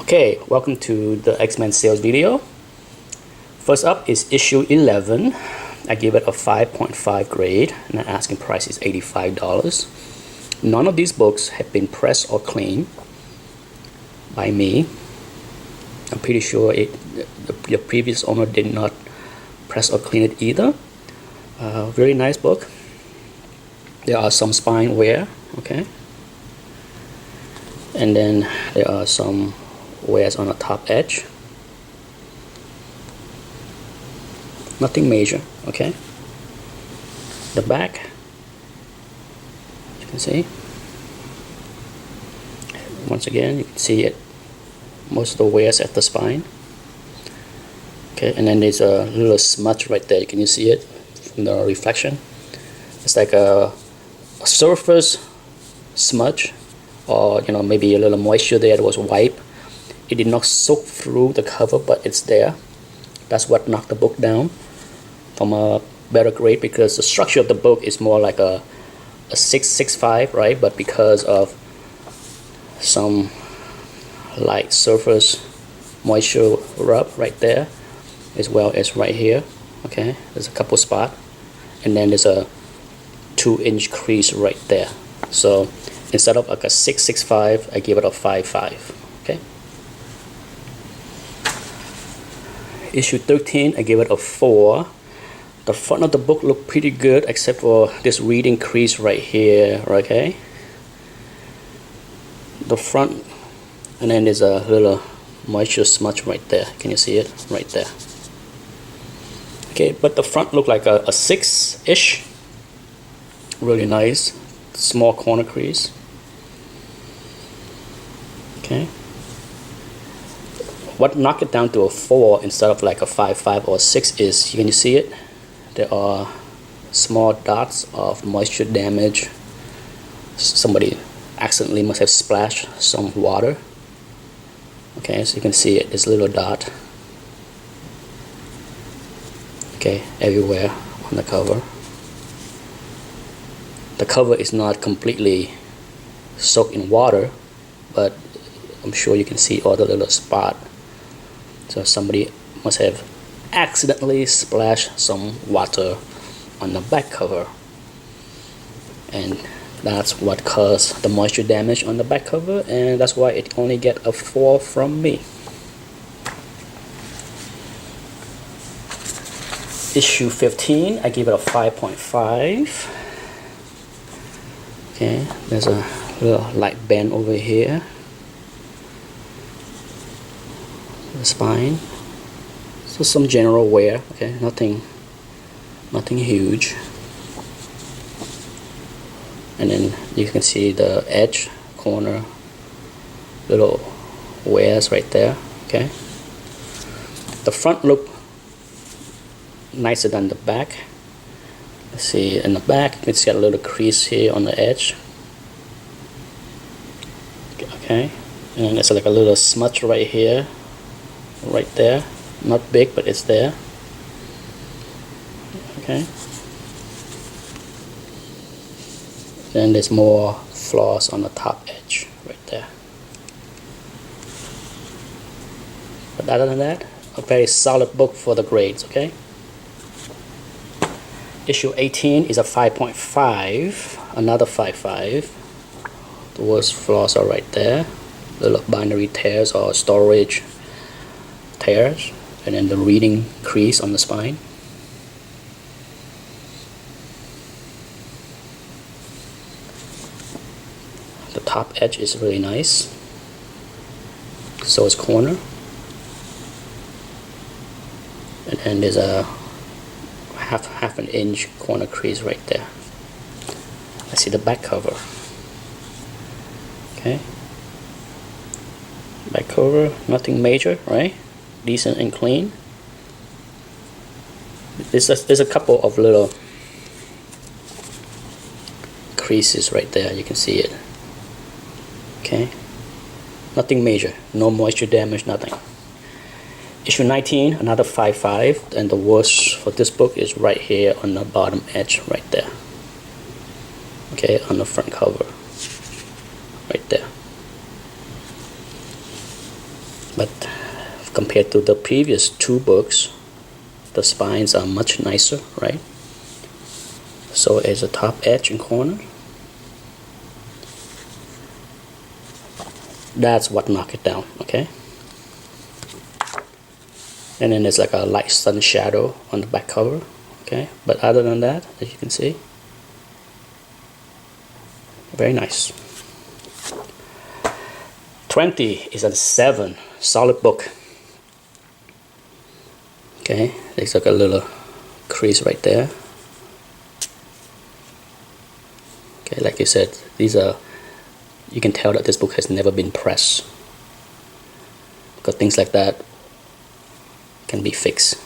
Okay, welcome to the X-Men sales video. First up is issue 11. I give it a 5.5 grade and the asking price is $85. None of these books have been pressed or cleaned by me. I'm pretty sure the previous owner did not press or clean it either. Very nice book. There are some spine wear, okay, and then there are some wears on the top edge. Nothing major, okay. The back, you can see. Once again, you can see it. Most of the wears at the spine. Okay, and then there's a little smudge right there. Can you see it from the reflection? It's like a surface smudge, or maybe a little moisture there that was wiped. It did not soak through the cover, but it's there. That's what knocked the book down from a better grade, because the structure of the book is more like a 6.65, right? But because of some light surface moisture rub right there, as well as right here, okay, there's a couple spots, and then there's a 2-inch crease right there. So instead of like a 6.65, I give it a 5.5. okay. Issue 13, I give it a 4. The front of the book looked pretty good except for this reading crease right here, okay. The front, and then there's a little moisture smudge right there. Can you see it? Right there. Okay, but the front looked like a 6-ish. Really nice. Small corner crease. Okay. What knocked it down to a 4 instead of like a 5.5 or a 6 is, can you see it? There are small dots of moisture damage. Somebody accidentally must have splashed some water. Okay, so you can see it, this little dot. Okay, everywhere on the cover. The cover is not completely soaked in water, but I'm sure you can see all the little spots. So somebody must have accidentally splashed some water on the back cover, and that's what caused the moisture damage on the back cover, and that's why it only get a 4 from me. Issue 15, I give it a 5.5. Okay, there's a little light bend over here. The spine. So some general wear, okay, nothing huge. And then you can see the edge, corner, little wears right there, okay. The front look nicer than the back. Let's see, in the back, it's got a little crease here on the edge. Okay, and it's like a little smudge right here, right there. Not big, but it's there. Okay. Then there's more flaws on the top edge right there. But other than that, a very solid book for the grades, okay? Issue 18 is a 5.5, another 5.5. The worst flaws are right there. Little binary tears or storage tears, and then the reading crease on the spine. The top edge is really nice. So is corner. And then there's a half an inch corner crease right there. I see the back cover. Okay. Back cover, nothing major, right? Decent and clean. There's a couple of little creases right there. You can see it. Okay. Nothing major. No moisture damage, nothing. Issue 19, another 5.5, and the worst for this book is right here on the bottom edge, right there. Okay, on the front cover, right there. But compared to the previous two books, the spines are much nicer, right? So as a top edge and corner, that's what knocked it down, okay? And then there's like a light sun shadow on the back cover, okay? But other than that, as you can see, very nice. 20 is a 7, solid book. Okay, there's like a little crease right there. Okay, like you said, these are, you can tell that this book has never been pressed, because things like that can be fixed.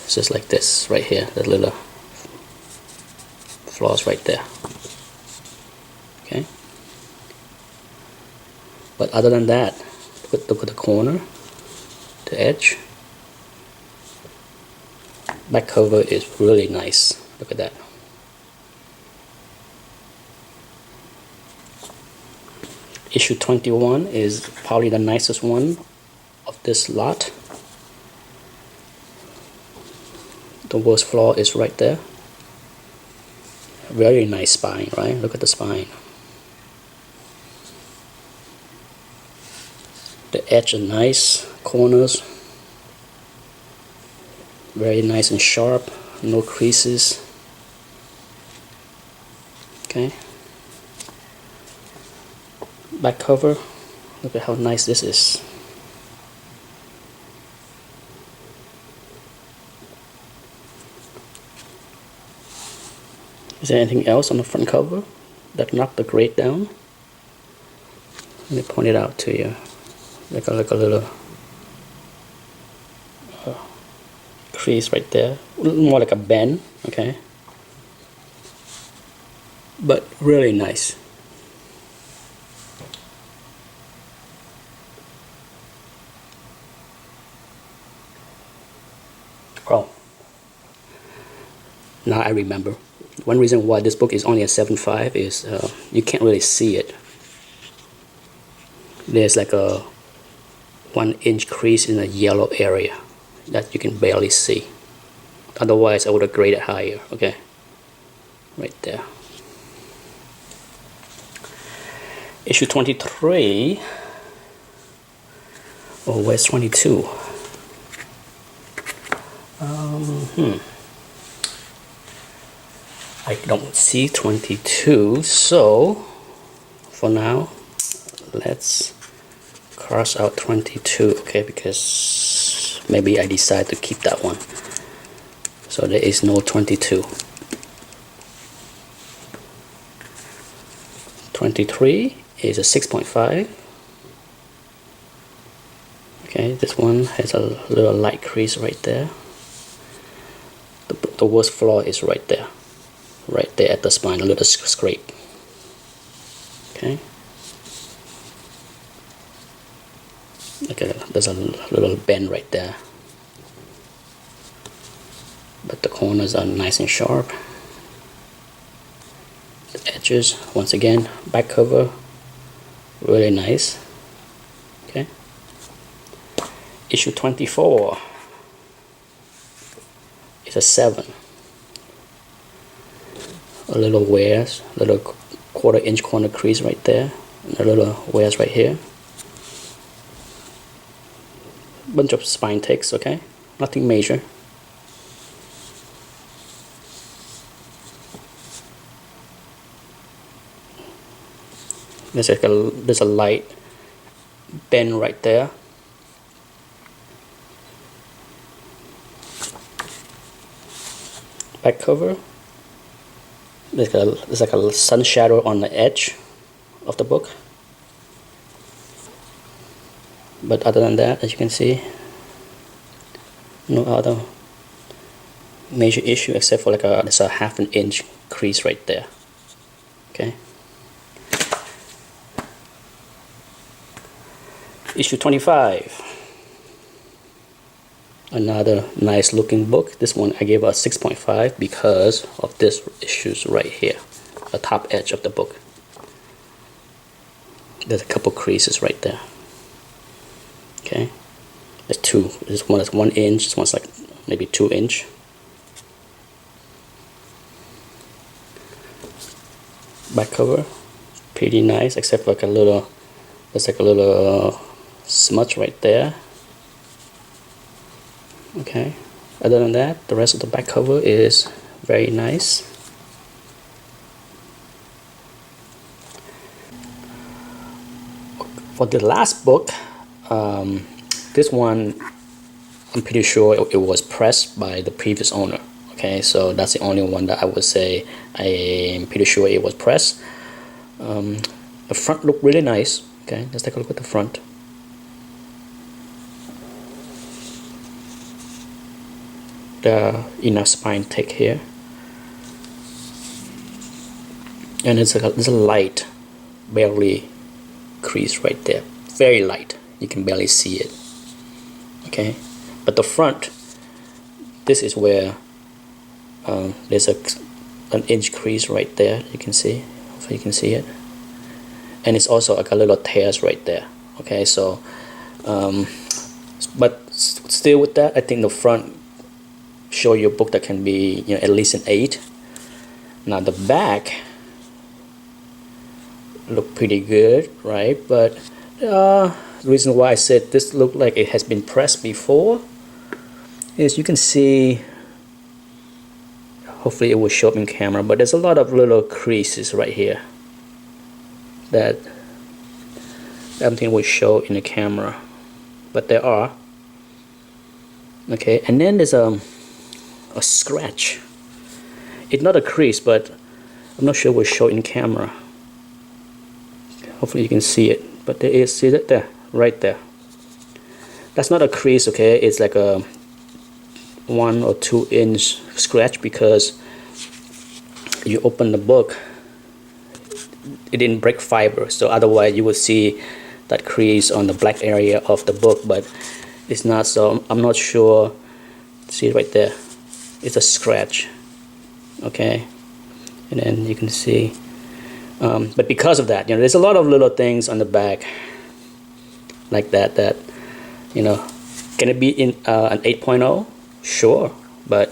It's just like this right here, that little flaws right there. Okay, but other than that, look at the corner, the edge. Back cover is really nice. Look at that. Issue 21 is probably the nicest one of this lot. The worst flaw is right there. Very nice spine, right? Look at the spine. The edge are nice, corners very nice and sharp, no creases. Okay. Back cover, look at how nice this is. Is there anything else on the front cover that knocked the grade down? Let me point it out to you. Like a little crease right there, more like a bend, okay? But really nice. Oh, now I remember. One reason why this book is only a 7.5 is you can't really see it. There's like a 1-inch crease in the yellow area that you can barely see. Otherwise I would have graded higher, okay? Right there. Issue 23. Oh, where's 22? I don't see 22, so for now let's cross out 22, okay, because maybe I decide to keep that one. So there is no 22. 23 is a 6.5. Okay, this one has a little light crease right there. The worst flaw is right there at the spine, a little scrape. Okay. Okay, there's a little bend right there, but the corners are nice and sharp. The edges, once again, back cover, really nice. Okay. Issue 24 is a 7. A little wears, little 1/4-inch corner crease right there, and a little wears right here. Bunch of spine ticks, okay? Nothing major. There's a light bend right there. Back cover. There's like a sun shadow on the edge of the book. But other than that, as you can see, no other major issue except for there's a 1/2-inch crease right there. Okay. Issue 25. Another nice looking book. This one I gave a 6.5 because of this issues right here, the top edge of the book. There's a couple creases right there. Okay, there's two. This one is 1 inch. This one's like maybe 2 inch. Back cover, pretty nice, except like a little, there's like a little smudge right there. Okay, other than that, the rest of the back cover is very nice. For the last book, this one, I'm pretty sure it was pressed by the previous owner. Okay, so that's the only one that I would say I'm pretty sure it was pressed. The front looked really nice. Okay, let's take a look at the front. The inner spine thick here, and there's a light, barely crease right there, very light. You can barely see it. Okay, but the front, this is where there's an inch crease right there. You can see, hopefully you can see it, and it's also like a little tears right there. Okay, so but still with that, I think the front show you a book that can be, you know, at least an 8. Now the back look pretty good, right? But the reason why I said this looked like it has been pressed before is you can see, hopefully it will show up in camera, but there's a lot of little creases right here that I don't think will show in the camera, but there are. Okay, and then there's a scratch. It's not a crease, but I'm not sure it will show in camera. Hopefully you can see it, but there is, see that there, right there. That's not a crease, okay? It's like a 1 or 2 inch scratch because you open the book, it didn't break fiber, so otherwise you would see that crease on the black area of the book, but it's not, so I'm not sure. See right there, it's a scratch. Okay, and then you can see, but because of that, you know, there's a lot of little things on the back like that, you know, can it be in an 8.0? Sure, but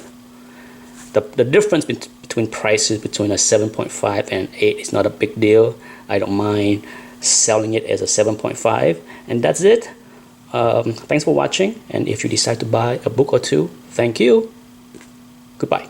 the difference between prices between a 7.5 and 8 is not a big deal. I don't mind selling it as a 7.5, and that's it. Thanks for watching, and if you decide to buy a book or two, thank you. Goodbye.